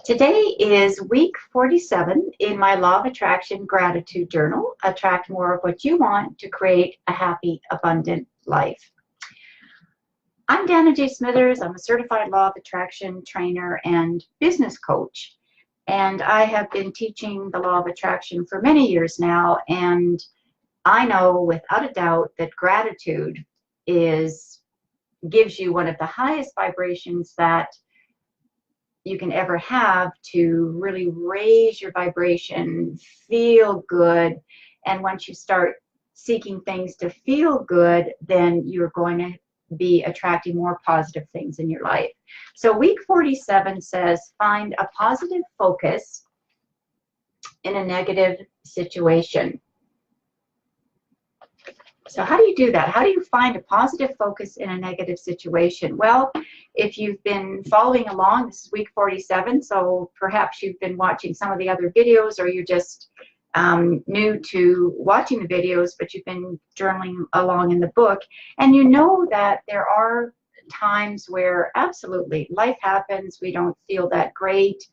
Today is week 47 in my Law of Attraction Gratitude Journal. Attract more of what you want to create a happy, abundant life. I'm Dana J. Smithers. I'm a certified Law of Attraction trainer and business coach. And I have been teaching the Law of Attraction for many years now. And I know without a doubt that gratitude gives you one of the highest vibrations that you can ever have to really raise your vibration, feel good. And once you start seeking things to feel good, then you're going to be attracting more positive things in your life. So week 47 says, find a positive focus in a negative situation. So how do you do that? How do you find a positive focus in a negative situation? Well, if you've been following along, this is week 47, so perhaps you've been watching some of the other videos, or you're just new to watching the videos, but you've been journaling along in the book, and you know that there are times where absolutely life happens, we don't feel that great,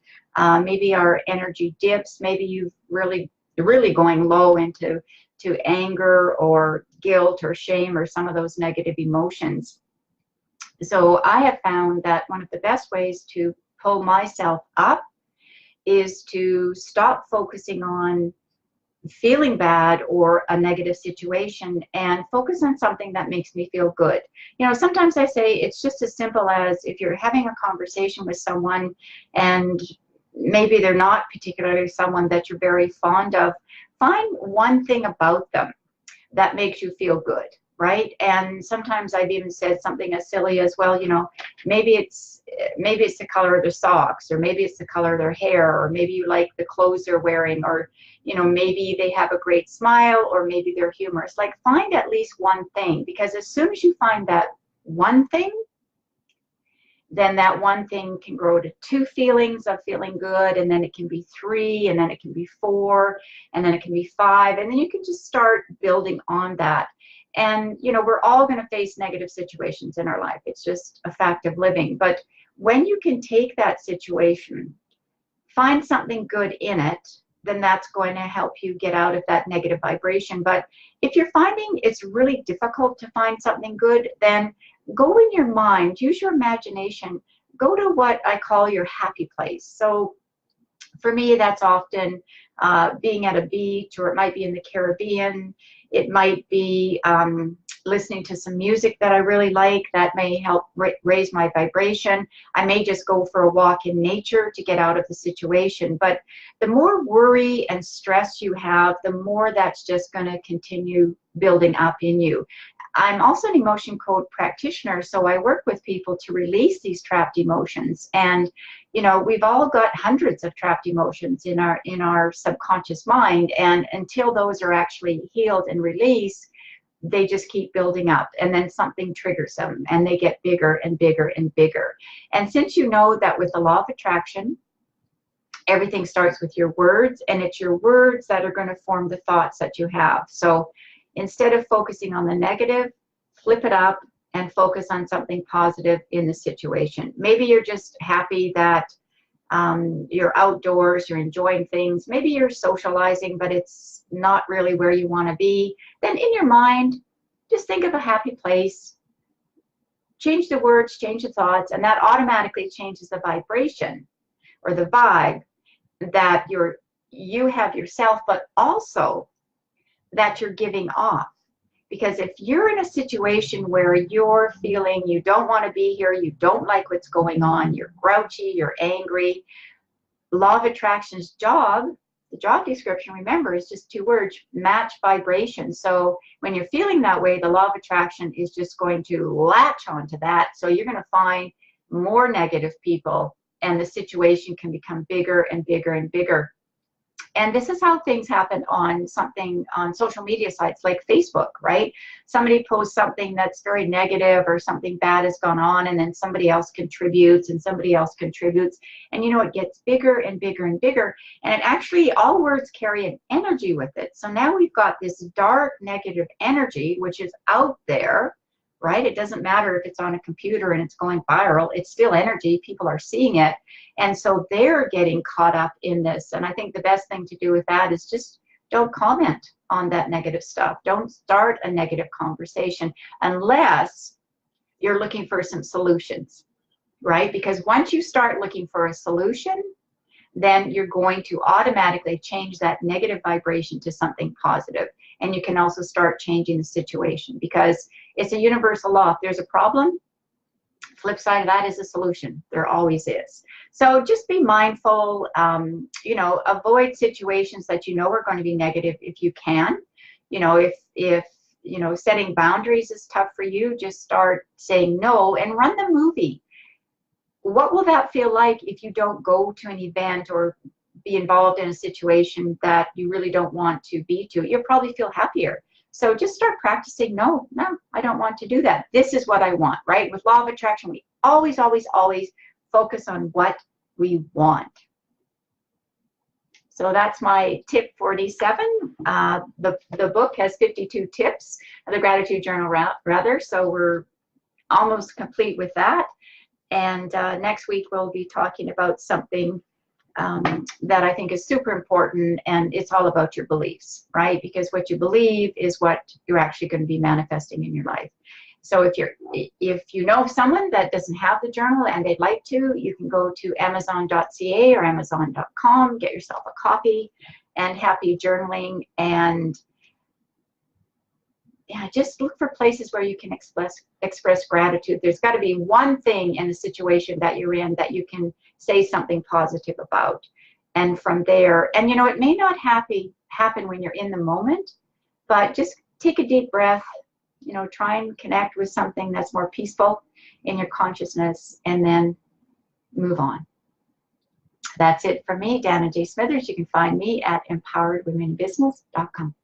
maybe our energy dips, maybe you've really going low into anger or guilt or shame or some of those negative emotions. So I have found that one of the best ways to pull myself up is to stop focusing on feeling bad or a negative situation and focus on something that makes me feel good. You know, sometimes I say it's just as simple as if you're having a conversation with someone and maybe they're not particularly someone that you're very fond of, find one thing about them that makes you feel good, right? And sometimes I've even said something as silly as, well, you know, maybe it's the color of their socks, or maybe it's the color of their hair, or maybe you like the clothes they're wearing, or, you know, maybe they have a great smile, or maybe they're humorous. Like, find at least one thing, because as soon as you find that one thing, then that one thing can grow to 2 feelings of feeling good, and then it can be 3, and then it can be 4, and then it can be 5, and then you can just start building on that. And, you know, we're all going to face negative situations in our life. It's just a fact of living. But when you can take that situation, find something good in it, then that's going to help you get out of that negative vibration. But if you're finding it's really difficult to find something good, then go in your mind, use your imagination, go to what I call your happy place. So for me, that's often being at a beach, or it might be in the Caribbean. It might be listening to some music that I really like that may help raise my vibration. I may just go for a walk in nature to get out of the situation. But the more worry and stress you have, the more that's just going to continue building up in you. I'm also an emotion code practitioner, so I work with people to release these trapped emotions. And, you know, we've all got hundreds of trapped emotions in our subconscious mind, and until those are actually healed and released, they just keep building up, and then something triggers them, and they get bigger and bigger and bigger. And since you know that with the law of attraction, everything starts with your words, and it's your words that are going to form the thoughts that you have. So instead of focusing on the negative, flip it up and focus on something positive in the situation. Maybe you're just happy that you're outdoors, you're enjoying things. Maybe you're socializing, but it's not really where you want to be. Then in your mind, just think of a happy place. Change the words, change the thoughts, and that automatically changes the vibration or the vibe that you have yourself, but also that you're giving off. Because if you're in a situation where you're feeling you don't want to be here, you don't like what's going on, you're grouchy, you're angry, law of attraction's job, the job description, remember, is just 2 words: match vibration. So when you're feeling that way, the law of attraction is just going to latch onto that. So you're going to find more negative people, and the situation can become bigger and bigger and bigger. And this is how things happen on social media sites like Facebook, right? Somebody posts something that's very negative, or something bad has gone on, and then somebody else contributes, and somebody else contributes. And you know, it gets bigger and bigger and bigger. And it actually, all words carry an energy with it. So now we've got this dark negative energy, which is out there, right? It doesn't matter if it's on a computer and it's going viral, it's still energy. People are seeing it. And so they're getting caught up in this. And I think the best thing to do with that is just don't comment on that negative stuff. Don't start a negative conversation unless you're looking for some solutions, right? Because once you start looking for a solution, then you're going to automatically change that negative vibration to something positive. And you can also start changing the situation, because it's a universal law. If there's a problem, flip side of that is a solution. There always is. So just be mindful, you know, avoid situations that you know are going to be negative if you can. You know, if you know, setting boundaries is tough for you, just start saying no and run the movie. What will that feel like if you don't go to an event or be involved in a situation that you really don't want to be to? You'll probably feel happier. So just start practicing, no, I don't want to do that. This is what I want, right? With law of attraction, we always, always, always focus on what we want. So that's my tip 47. The book has 52 tips, the gratitude journal rather. So we're almost complete with that. And next week we'll be talking about something that I think is super important, and it's all about your beliefs, right? Because what you believe is what you're actually going to be manifesting in your life. So if you know someone that doesn't have the journal and they'd like to, you can go to amazon.ca or amazon.com, get yourself a copy, and happy journaling. And yeah, just look for places where you can express gratitude. There's got to be one thing in the situation that you're in that you can say something positive about. And from there, and you know, it may not happen when you're in the moment, but just take a deep breath, you know, try and connect with something that's more peaceful in your consciousness, and then move on. That's it for me, Dana J. Smithers. You can find me at empoweredwomenbusiness.com.